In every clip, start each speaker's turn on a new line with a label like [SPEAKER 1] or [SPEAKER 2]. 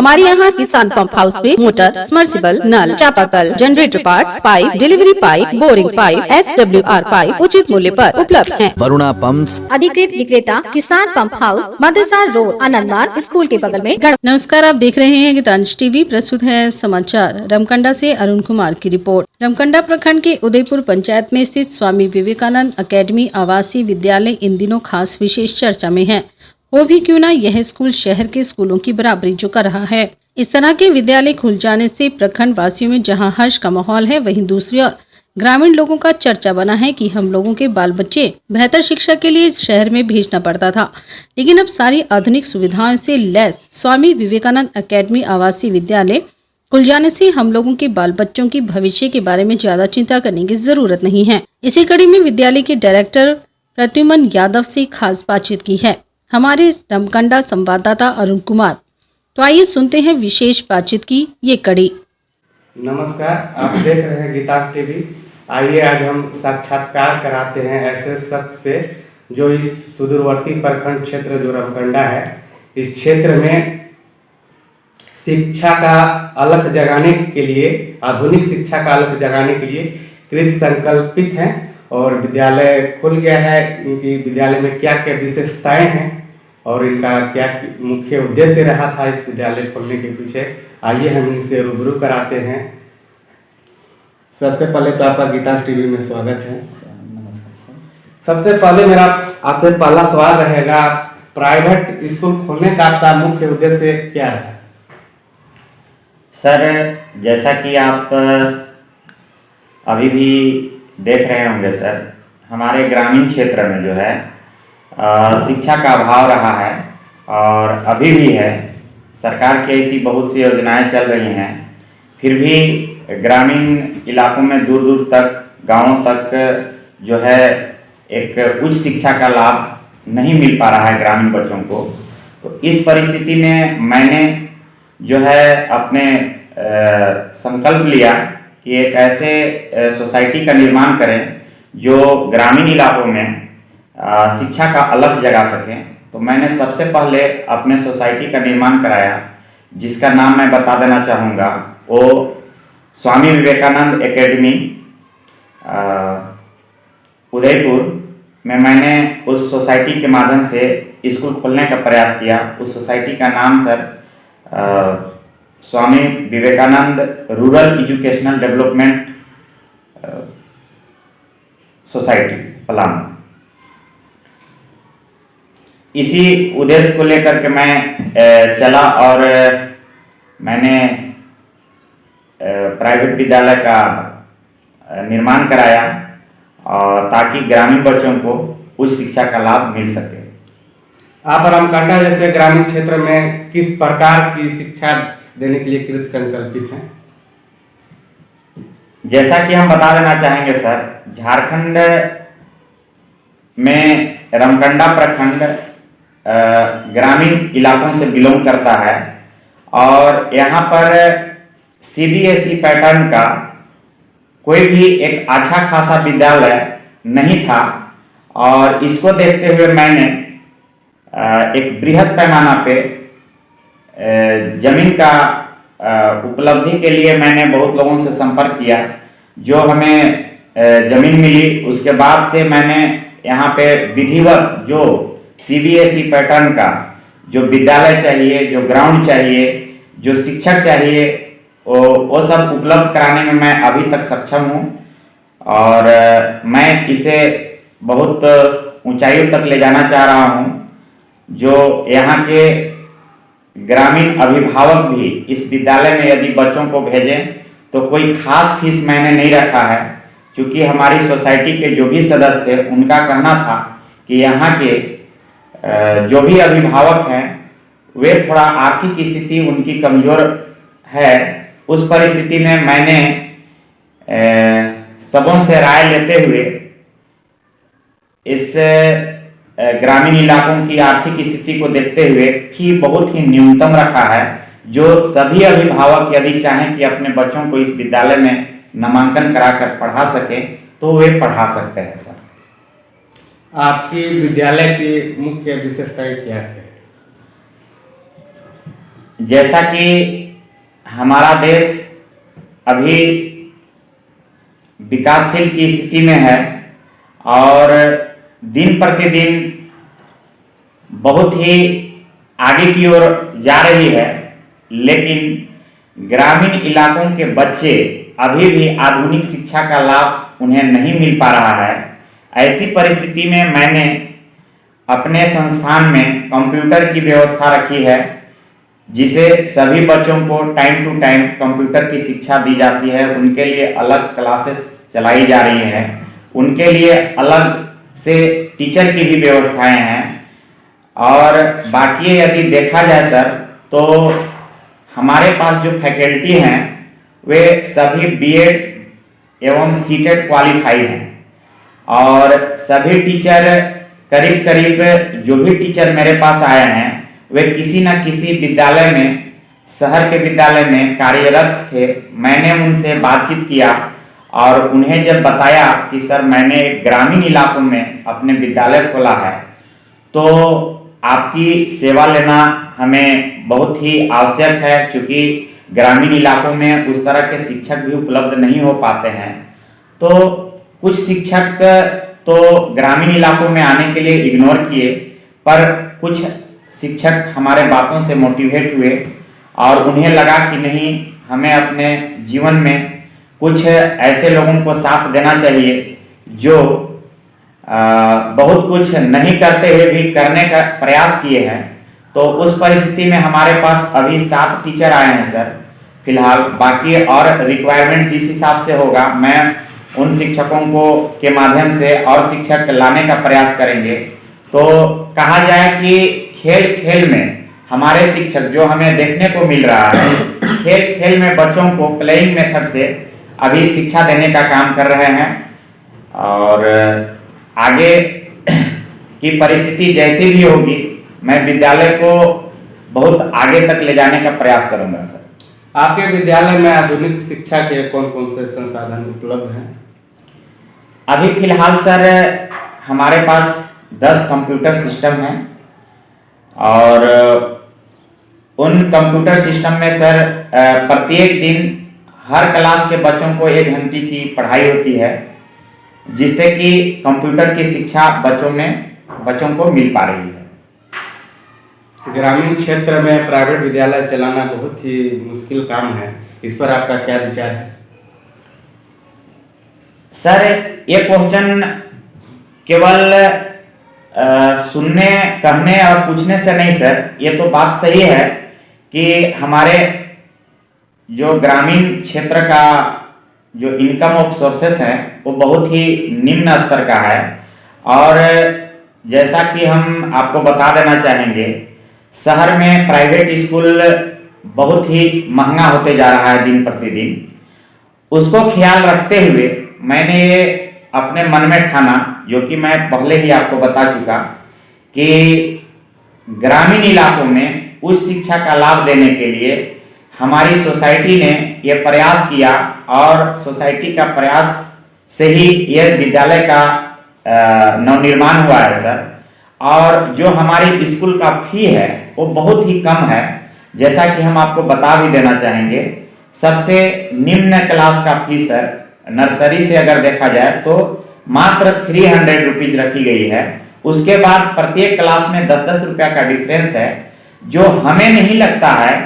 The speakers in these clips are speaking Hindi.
[SPEAKER 1] हमारे यहाँ किसान पंप हाउस में मोटर, सबमर्सिबल, नल, चापाकल, generator parts, pipe, delivery pipe, boring pipe, SWR pipe उचित मूल्य पर उपलब्ध हैं।
[SPEAKER 2] वरुणा पंप्स,
[SPEAKER 3] अधिकृत विक्रेता किसान पंप हाउस, मदरसा रोड, आनंद मार्ग स्कूल के बगल में।
[SPEAKER 4] नमस्कार, आप देख रहे हैं गीतांश टीवी। प्रस्तुत है समाचार। रमकंडा से अरुण कुमार की रिपोर्ट। रमकंडा प्रखंड के उदयपुर पंचायत में स्थित स्वामी विवेकानंद अकेडमी आवासीय विद्यालय इन दिनों खास विशेष चर्चा में है। हो भी क्यों ना, यह स्कूल शहर के स्कूलों की बराबरी जो कर रहा है। इस तरह के विद्यालय खुल जाने से प्रखंड वासियों में जहां हर्ष का माहौल है, वहीं दूसरी ओर ग्रामीण लोगों का चर्चा बना है कि हम लोगों के बाल बच्चे बेहतर शिक्षा के लिए शहर में भेजना पड़ता था, लेकिन अब सारी आधुनिक सुविधाओं से लैस स्वामी विवेकानंद अकेडमी आवासीय विद्यालय खुल जाने से हम लोगों के बाल बच्चों की भविष्य के बारे में ज्यादा चिंता करने की जरूरत नहीं है। इसी कड़ी में विद्यालय के डायरेक्टर प्रद्युमन यादव से खास बातचीत की है हमारे रमकंडा संवाददाता अरुण कुमार। तो आइए सुनते हैं विशेष बातचीत की ये कड़ी।
[SPEAKER 5] नमस्कार, आप देख रहे हैं गीतांश टीवी। आइए आज हम साक्षात्कार कराते हैं ऐसे शख्स से जो इस सुदूरवर्ती प्रखंड क्षेत्र जो रमकंडा है, इस क्षेत्र में शिक्षा का अलख जगाने के लिए, आधुनिक शिक्षा का अलख जगाने के लिए कृत संकल्पित हैं और विद्यालय खुल गया है। इनकी विद्यालय में क्या क्या विशेषताएं हैं और इनका क्या मुख्य उद्देश्य रहा था इस विद्यालय खोलने के पीछे, आइए हम इनसे रूबरू कराते हैं। सबसे पहले तो आपका गीतांश टीवी में स्वागत है।
[SPEAKER 6] नमस्कार सर।
[SPEAKER 5] सबसे पहले मेरा आपसे पहला सवाल रहेगा, प्राइवेट स्कूल खोलने का आपका मुख्य उद्देश्य क्या है?
[SPEAKER 6] सर, जैसा कि आप अभी भी देख रहे होंगे सर, हमारे ग्रामीण क्षेत्र में जो है शिक्षा का अभाव रहा है और अभी भी है। सरकार की ऐसी बहुत सी योजनाएं चल रही हैं, फिर भी ग्रामीण इलाकों में दूर दूर तक, गांवों तक जो है एक उच्च शिक्षा का लाभ नहीं मिल पा रहा है ग्रामीण बच्चों को। तो इस परिस्थिति में मैंने जो है अपने संकल्प लिया कि एक ऐसे सोसाइटी का निर्माण करें जो ग्रामीण इलाकों में शिक्षा का अलख जगा सकें। तो मैंने सबसे पहले अपने सोसाइटी का निर्माण कराया, जिसका नाम मैं बता देना चाहूँगा। वो स्वामी विवेकानंद एकेडमी उदयपुर में मैंने उस सोसाइटी के माध्यम से स्कूल खोलने का प्रयास किया। उस सोसाइटी का नाम sir Swami Vivekananda rural educational development society Palamu. इसी उद्देश्य को लेकर के मैं चला और मैंने प्राइवेट विद्यालय का निर्माण कराया और ताकि ग्रामीण बच्चों को उच्च शिक्षा का लाभ मिल सके।
[SPEAKER 5] आप रमकंडा जैसे ग्रामीण क्षेत्र में किस प्रकार की शिक्षा देने के लिए कृत संकल्पित हैं?
[SPEAKER 6] जैसा कि हम बता देना चाहेंगे सर, झारखंड में रमकंडा प्रखंड ग्रामीण इलाकों से बिलोंग करता है और यहाँ पर CBSE पैटर्न का कोई भी एक अच्छा खासा विद्यालय नहीं था और इसको देखते हुए मैंने एक बृहद पैमाना पे जमीन का उपलब्धि के लिए मैंने बहुत लोगों से संपर्क किया। जो हमें जमीन मिली, उसके बाद से मैंने यहाँ पे विधिवत जो CBSE पैटर्न का जो विद्यालय चाहिए, जो ग्राउंड चाहिए, जो शिक्षक चाहिए, वो सब उपलब्ध कराने में मैं अभी तक सक्षम हूँ और मैं इसे बहुत ऊंचाइयों तक ले जाना चाह रहा हूँ। जो यहाँ के ग्रामीण अभिभावक भी इस विद्यालय में यदि बच्चों को भेजें तो कोई खास फीस मैंने नहीं रखा है, क्योंकि हमारी सोसाइटी के जो भी सदस्य थे उनका कहना था कि यहाँ के जो भी अभिभावक हैं वे थोड़ा आर्थिक स्थिति उनकी कमजोर है। उस परिस्थिति में मैंने सबों से राय लेते हुए इस ग्रामीण इलाकों की आर्थिक स्थिति को देखते हुए फी बहुत ही न्यूनतम रखा है, जो सभी अभिभावक यदि चाहें कि अपने बच्चों को इस विद्यालय में नामांकन कराकर पढ़ा सके तो वे पढ़ा सकते हैं। सर, आपकी विद्यालय की मुख्य विशेषताएं क्या है? जैसा कि हमारा देश अभी विकासशील की स्थिति में है और दिन प्रतिदिन बहुत ही आगे की ओर जा रही है, लेकिन ग्रामीण इलाकों के बच्चे अभी भी आधुनिक शिक्षा का लाभ उन्हें नहीं मिल पा रहा है। ऐसी परिस्थिति में मैंने अपने संस्थान में कंप्यूटर की व्यवस्था रखी है, जिसे सभी बच्चों को टाइम टू टाइम कंप्यूटर की शिक्षा दी जाती है। उनके लिए अलग क्लासेस चलाई जा रही हैं, उनके लिए अलग से टीचर की भी व्यवस्थाएं हैं। और बाकी यदि देखा जाए सर, तो हमारे पास जो फैकल्टी हैं वे सभी बीएड एवं सीटेड क्वालिफाई हैं और सभी टीचर करीब करीब जो भी टीचर मेरे पास आए हैं वे किसी न किसी विद्यालय में, शहर के विद्यालय में कार्यरत थे। मैंने उनसे बातचीत किया और उन्हें जब बताया कि सर मैंने ग्रामीण इलाकों में अपने विद्यालय खोला है, तो आपकी सेवा लेना हमें बहुत ही आवश्यक है, क्योंकि ग्रामीण इलाकों में उस तरह के शिक्षक भी उपलब्ध नहीं हो पाते हैं। तो कुछ शिक्षक तो ग्रामीण इलाकों में आने के लिए इग्नोर किए, पर कुछ शिक्षक हमारे बातों से मोटिवेट हुए और उन्हें लगा कि नहीं, हमें अपने जीवन में कुछ ऐसे लोगों को साथ देना चाहिए जो बहुत कुछ नहीं करते हुए भी करने का प्रयास किए हैं। तो उस परिस्थिति में हमारे पास अभी 7 टीचर आए हैं सर फिलहाल। बाकी और रिक्वायरमेंट जिस हिसाब से होगा, मैं उन शिक्षकों को के माध्यम से और शिक्षक लाने का प्रयास करेंगे। तो कहा जाए कि खेल खेल में हमारे शिक्षक जो हमें देखने को मिल रहा है, खेल खेल में बच्चों को प्लेइंग मेथड से अभी शिक्षा देने का काम कर रहे हैं और आगे की परिस्थिति जैसी भी होगी, मैं विद्यालय को बहुत आगे तक ले जाने का प्रयास करूंगा सर।
[SPEAKER 5] आपके विद्यालय में आधुनिक शिक्षा के कौन कौन से संसाधन उपलब्ध हैं?
[SPEAKER 6] अभी फिलहाल सर हमारे पास 10 कंप्यूटर सिस्टम हैं और उन कंप्यूटर सिस्टम में सर प्रत्येक दिन हर क्लास के बच्चों को 1 घंटे की पढ़ाई होती है, जिससे कि कंप्यूटर की शिक्षा बच्चों को मिल पा रही है।
[SPEAKER 5] ग्रामीण क्षेत्र में प्राइवेट विद्यालय चलाना बहुत ही मुश्किल काम है, इस पर आपका क्या विचार है?
[SPEAKER 6] सर ये क्वेश्चन केवल सुनने, कहने और पूछने से नहीं सर, ये तो बात सही है कि हमारे जो ग्रामीण क्षेत्र का जो इनकम ऑफ सोर्सेस है वो बहुत ही निम्न स्तर का है। और जैसा कि हम आपको बता देना चाहेंगे, शहर में प्राइवेट स्कूल बहुत ही महंगा होते जा रहा है दिन प्रतिदिन। उसको ख्याल रखते हुए मैंने ये अपने मन में ठाना, जो कि मैं पहले ही आपको बता चुका, कि ग्रामीण इलाकों में उच्च शिक्षा का लाभ देने के लिए हमारी सोसाइटी ने यह प्रयास किया और सोसाइटी का प्रयास से ही यह विद्यालय का नवनिर्माण हुआ है सर। और जो हमारी स्कूल का फी है वो बहुत ही कम है, जैसा कि हम आपको बता भी देना चाहेंगे। सबसे निम्न क्लास का फी सर, नर्सरी से अगर देखा जाए तो मात्र 300 रुपीज रखी गई है। उसके बाद प्रत्येक क्लास में 10-10 रुपया का डिफरेंस है, जो हमें नहीं लगता है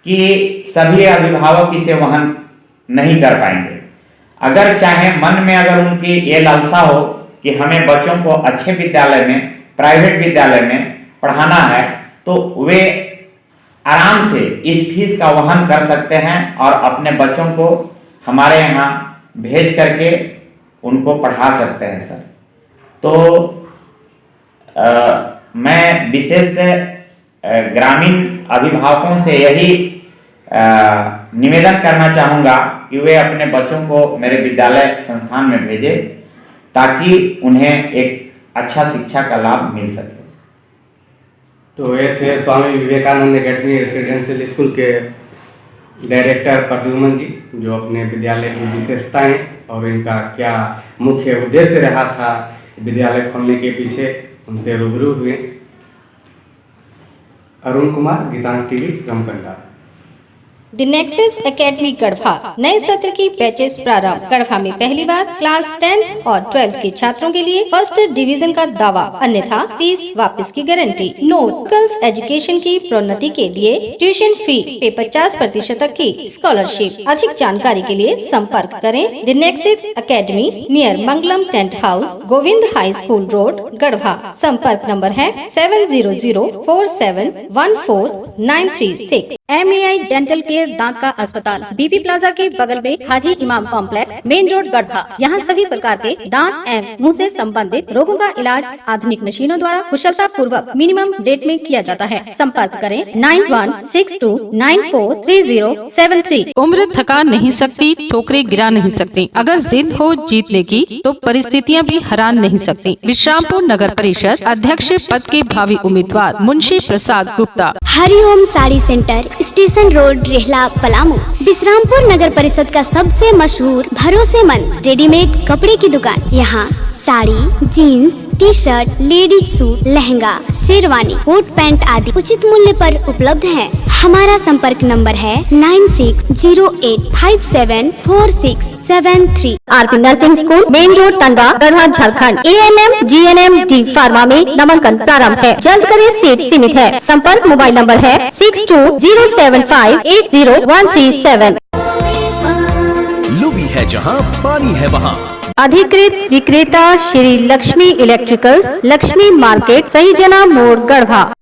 [SPEAKER 6] कि सभी अभिभावक इसे वहन नहीं कर पाएंगे। अगर चाहे मन में अगर उनकी ये लालसा हो कि हमें बच्चों को अच्छे विद्यालय में, प्राइवेट विद्यालय में पढ़ाना है, तो वे आराम से इस फीस का वहन कर सकते हैं और अपने बच्चों को हमारे यहाँ भेज करके उनको पढ़ा सकते हैं सर। तो मैं विशेष ग्रामीण अभिभावकों से यही निवेदन करना चाहूँगा कि वे अपने बच्चों को मेरे विद्यालय संस्थान में भेजें, ताकि उन्हें एक अच्छा शिक्षा का लाभ मिल सके।
[SPEAKER 5] तो ये थे Swami Vivekananda academy residential school के डायरेक्टर प्रद्युमन जी, जो अपने विद्यालय की विशेषताएं और इनका क्या मुख्य उद्देश्य रहा था विद्यालय खोलने के पीछे, उनसे रूबरू हुए। Arun Kumar, Geetansh TV, Ramkanda.
[SPEAKER 3] The nexus academy Garhwa नए सत्र की बैचेस प्रारंभ। गढ़वा में पहली बार क्लास 10th और 12th के छात्रों के लिए फर्स्ट डिवीजन का दावा, अन्यथा फीस वापस की गारंटी। नोट, गर्ल्स एजुकेशन की प्रोन्नति के लिए ट्यूशन फी पे 50% तक की स्कॉलरशिप। अधिक जानकारी के लिए संपर्क करें the nexus academy near Mangalam tent house, Govind high school road, Garhwa. संपर्क नंबर है 7004714936।
[SPEAKER 1] MEI डेंटल केयर दांत का अस्पताल BP प्लाजा के बगल में हाजी इमाम कॉम्प्लेक्स, मेन रोड, गढ़वा। यहाँ सभी प्रकार के दांत एवं मुंह से संबंधित रोगों का इलाज आधुनिक मशीनों द्वारा कुशलता पूर्वक मिनिमम रेट में किया जाता है। संपर्क करें 9162943073।
[SPEAKER 4] उम्र थका नहीं सकती, ठोकरे गिरा नहीं सकती। अगर जिद हो जीतने की तो परिस्थितियां भी हरा नहीं सकती। विश्रामपुर नगर परिषद अध्यक्ष पद के भावी उम्मीदवार Munshi Prasad Gupta.
[SPEAKER 2] Hariom sari centre, station road, Rehla, Palamu. Vishrampur नगर परिषद का सबसे मशहूर भरोसेमंद रेडीमेड कपड़े की दुकान। यहाँ sari, jeans, T shirt, ladies suit, lehenga, sherwani, coat pant आदि उचित मूल्य पर उपलब्ध है। हमारा संपर्क नंबर है 9608574673।
[SPEAKER 1] RP nursing school, main road, Tandwa, Garhwa, Jharkhand. ANM, GNM, D pharma में नामांकन प्रारंभ है। जल्द करें, सीट सीमित है। संपर्क मोबाइल नंबर है 6207580137।
[SPEAKER 7] लुबी है जहां पानी है वहां।
[SPEAKER 1] अधिकृत विक्रेता श्री लक्ष्मी इलेक्ट्रिकल्स, लक्ष्मी मार्केट, सही जना मोड़, गढ़वा।